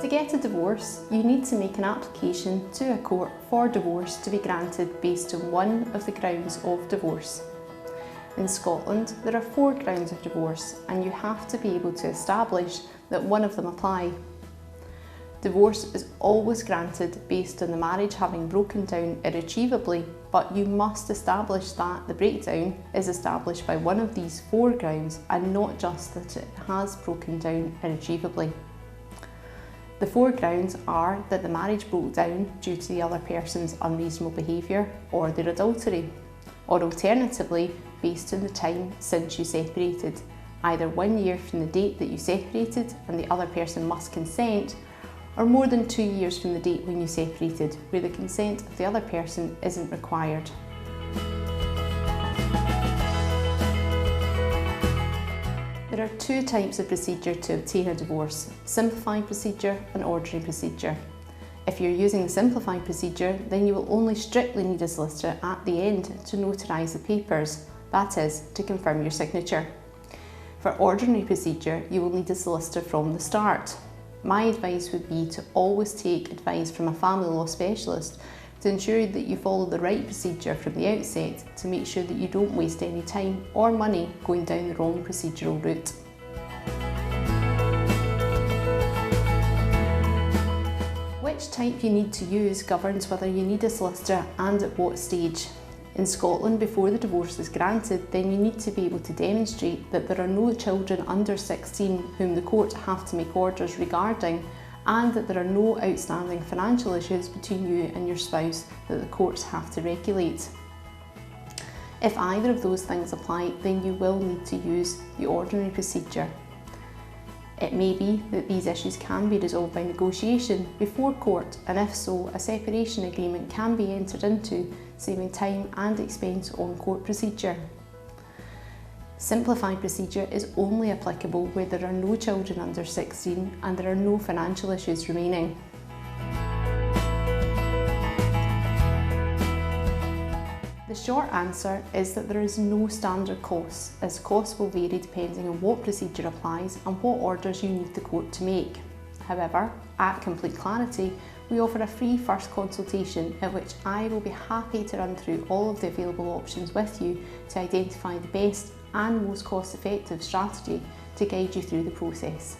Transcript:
To get a divorce, you need to make an application to a court for divorce to be granted based on one of the grounds of divorce. In Scotland, there are 4 grounds of divorce, and you have to be able to establish that one of them apply. Divorce is always granted based on the marriage having broken down irretrievably, but you must establish that the breakdown is established by one of these 4 grounds and not just that it has broken down irretrievably. The 4 grounds are that the marriage broke down due to the other person's unreasonable behaviour or their adultery, or alternatively based on the time since you separated, either 1 year from the date that you separated and the other person must consent, or more than 2 years from the date when you separated, where the consent of the other person isn't required. There are 2 types of procedure to obtain a divorce: simplified procedure and ordinary procedure. If you're using the simplified procedure, then you will only strictly need a solicitor at the end to notarise the papers, that is, to confirm your signature. For ordinary procedure, you will need a solicitor from the start. My advice would be to always take advice from a family law specialist to ensure that you follow the right procedure from the outset to make sure that you don't waste any time or money going down the wrong procedural route. Which type you need to use governs whether you need a solicitor and at what stage. In Scotland, before the divorce is granted, then you need to be able to demonstrate that there are no children under 16 whom the court have to make orders regarding, and that there are no outstanding financial issues between you and your spouse that the courts have to regulate. If either of those things apply, then you will need to use the ordinary procedure. It may be that these issues can be resolved by negotiation before court, and if so, a separation agreement can be entered into, saving time and expense on court procedure. Simplified procedure is only applicable where there are no children under 16 and there are no financial issues remaining. The short answer is that there is no standard cost, as costs will vary depending on what procedure applies and what orders you need the court to make. However, at Complete Clarity, we offer a free first consultation at which I will be happy to run through all of the available options with you to identify the best and most cost-effective strategy to guide you through the process.